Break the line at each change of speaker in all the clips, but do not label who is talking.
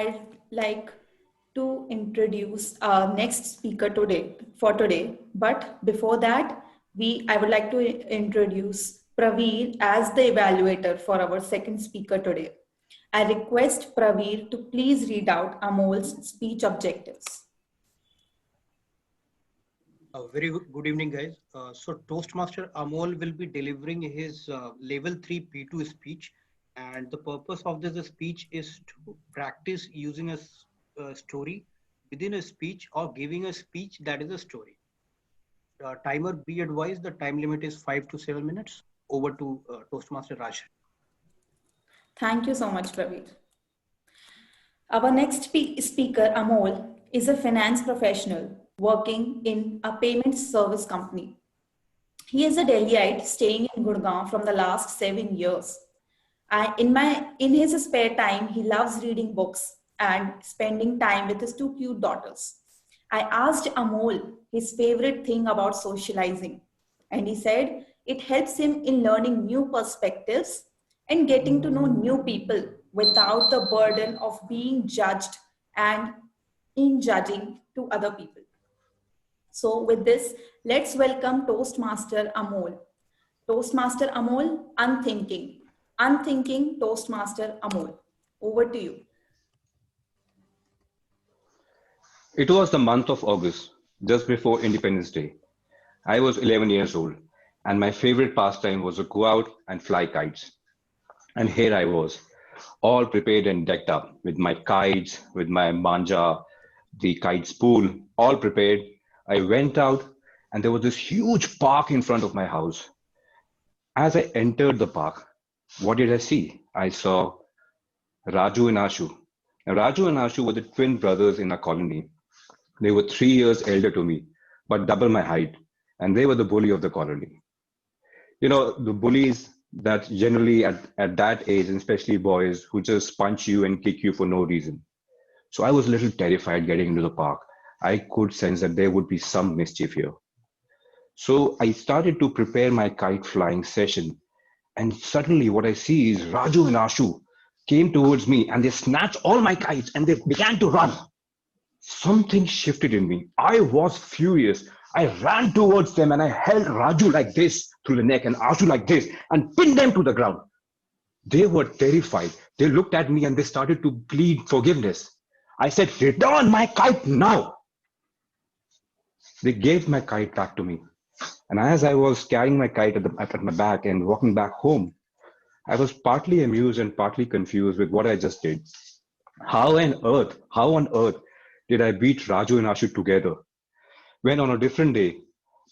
I'd like to introduce our next speaker today. But before that, I would like to introduce Praveer as the evaluator for our second speaker today. I request Praveer to please read out Amol's speech objectives.
Good evening, guys. So Toastmaster Amol will be delivering his level 3 P2 speech, and the purpose of this speech is to practice using a story within a speech or giving a speech that is a story. Timer, be advised, the time limit is 5 to 7 minutes. Over to Toastmaster Raj.
Thank you so much, Praveer. Our next speaker, Amol, is a finance professional working in a payment service company. He is a Delhiite staying in Gurgaon from the last 7 years. In his spare time, he loves reading books and spending time with his two cute daughters. I asked Amol his favorite thing about socializing, and he said it helps him in learning new perspectives and getting to know new people without the burden of being judged and in judging to other people. So, with this, let's welcome Toastmaster Amol. Toastmaster Amol, Unthinking. Unthinking Toastmaster Amol. Over to you.
It was the month of August, just before Independence Day. I was 11 years old, and my favorite pastime was to go out and fly kites. And here I was, all prepared and decked up with my kites, with my manja, the kite spool, all prepared. I went out, and there was this huge park in front of my house. As I entered the park, what did I see? I saw Raju and Ashu. Now, Raju and Ashu were the twin brothers in our colony. They were 3 years elder to me, but double my height, and they were the bully of the colony. You know, the bullies that generally at that age, and especially boys, who just punch you and kick you for no reason. So I was a little terrified getting into the park. I could sense that there would be some mischief here. So I started to prepare my kite flying session, and suddenly what I see is Raju and Ashu came towards me and they snatched all my kites and they began to run. Something shifted in me. I was furious. I ran towards them and I held Raju like this through the neck and Ashu like this and pinned them to the ground. They were terrified. They looked at me and they started to plead forgiveness. I said, "Return my kite now." They gave my kite back to me. And as I was carrying my kite at my back and walking back home, I was partly amused and partly confused with what I just did. How on earth did I beat Raju and Ashu together when on a different day,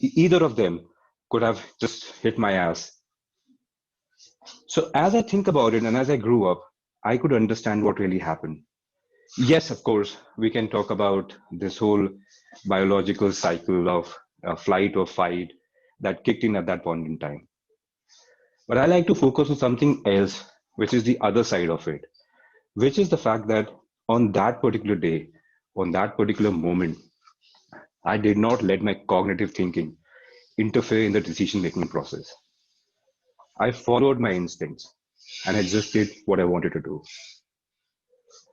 either of them could have just hit my ass? So as I think about it and as I grew up, I could understand what really happened. Yes, of course, we can talk about this whole biological cycle of flight or fight that kicked in at that point in time. But I like to focus on something else, which is the other side of it, which is the fact that on that particular day, on that particular moment, I did not let my cognitive thinking interfere in the decision-making process. I followed my instincts and I just did what I wanted to do.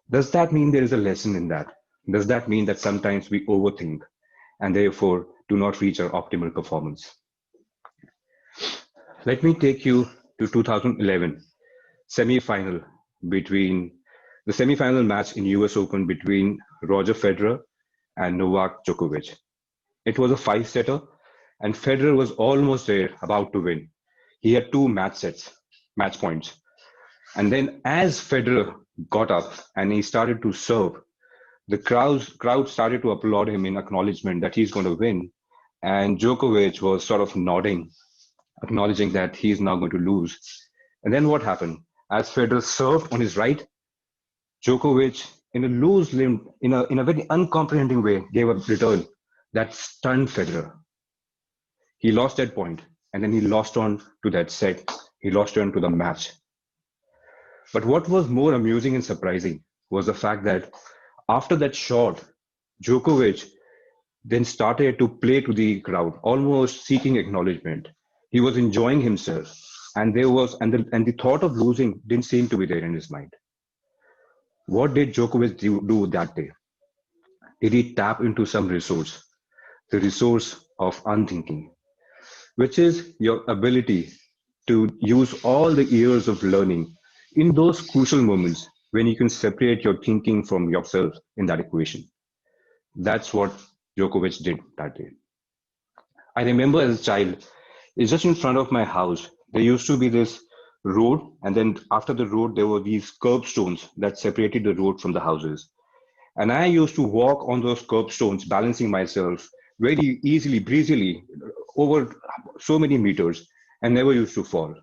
Does that mean there is a lesson in that? Does that mean that sometimes we overthink and therefore do not reach our optimal performance? Let me take you to 2011 semi-final the semi-final match in US Open between Roger Federer and Novak Djokovic. It was a 5-setter and Federer was almost there, about to win. He had 2 match points. And then as Federer got up and he started to serve, the crowd started to applaud him in acknowledgement that he's going to win. And Djokovic was sort of nodding, acknowledging that he's now going to lose. And then what happened? As Federer served on his right, Djokovic, in a very uncomprehending way, gave a return that stunned Federer. He lost that point, and then he lost on to that set. He lost on to the match. But what was more amusing and surprising was the fact that after that shot, Djokovic then started to play to the crowd, almost seeking acknowledgement. He was enjoying himself, and the thought of losing didn't seem to be there in his mind. What did Djokovic do that day? Did he tap into some resource? The resource of unthinking, which is your ability to use all the years of learning in those crucial moments when you can separate your thinking from yourself in that equation. That's what Djokovic did that day. I remember as a child, it's just in front of my house. There used to be this road, and then after the road, there were these curbstones that separated the road from the houses. And I used to walk on those curbstones, balancing myself very easily, breezily, over so many meters, and never used to fall.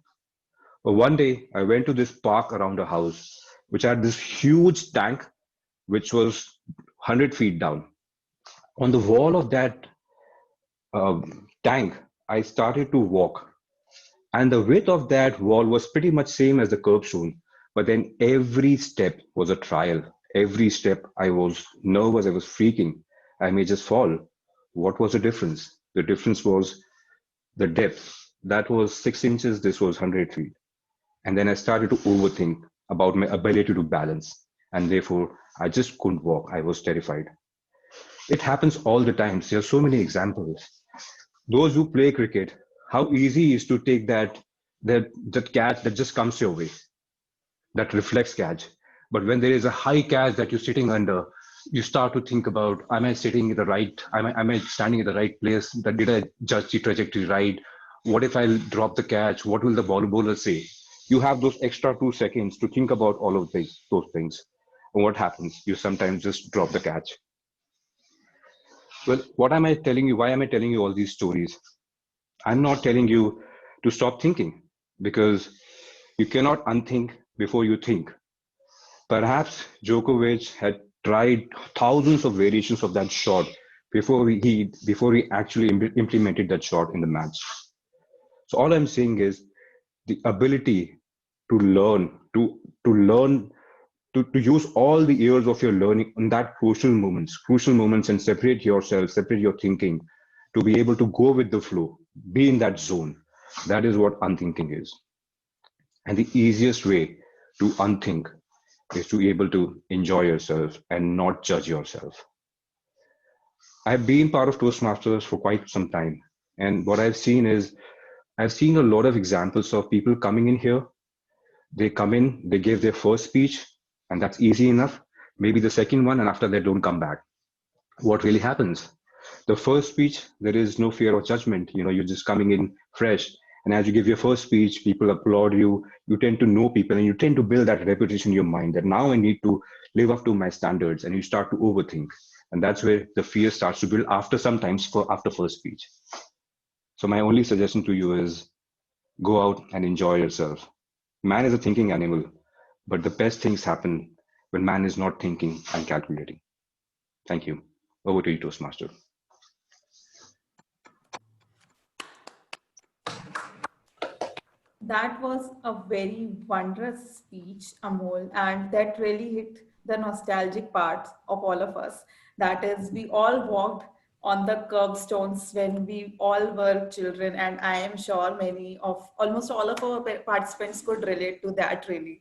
But one day, I went to this park around the house, which had this huge tank, which was 100 feet down. On the wall of that tank, I started to walk, and the width of that wall was pretty much same as the curbstone. But then every step was a trial. Every step I was nervous, I was freaking. I may just fall. What was the difference? The difference was the depth. That was 6 inches, this was 100 feet. And then I started to overthink about my ability to balance. And therefore, I just couldn't walk. I was terrified. It happens all the time. There are so many examples. Those who play cricket, how easy is to take that catch that just comes your way, that reflex catch. But when there is a high catch that you're sitting under, you start to think about, am I sitting in the right, am I standing in the right place? That did I judge the trajectory right? What if I drop the catch? What will the bowler say? You have those extra 2 seconds to think about all of those things. And what happens? You sometimes just drop the catch. Well, what am I telling you? Why am I telling you all these stories? I'm not telling you to stop thinking, because you cannot unthink before you think. Perhaps Djokovic had tried thousands of variations of that shot before he actually implemented that shot in the match. So all I'm saying is the ability to learn, to learn, to use all the years of your learning in that crucial moments, and separate yourself, separate your thinking, to be able to go with the flow, be in that zone. That is what unthinking is. And the easiest way to unthink is to be able to enjoy yourself and not judge yourself. I've been part of Toastmasters for quite some time. And what I've seen a lot of examples of people coming in here. They come in, they give their first speech, and that's easy enough. Maybe the second one, and after that, don't come back. What really happens? The first speech, there is no fear of judgment. You're just coming in fresh. And as you give your first speech, people applaud you. You tend to know people, and you tend to build that reputation in your mind that now I need to live up to my standards, and you start to overthink. And that's where the fear starts to build after sometimes after first speech. So my only suggestion to you is go out and enjoy yourself. Man is a thinking animal, but the best things happen when man is not thinking and calculating. Thank you. Over to you, Toastmaster.
That was a very wondrous speech, Amol, and that really hit the nostalgic part of all of us. That is, we all walked on the curbstones when we all were children, and I am sure almost all of our participants could relate to that really.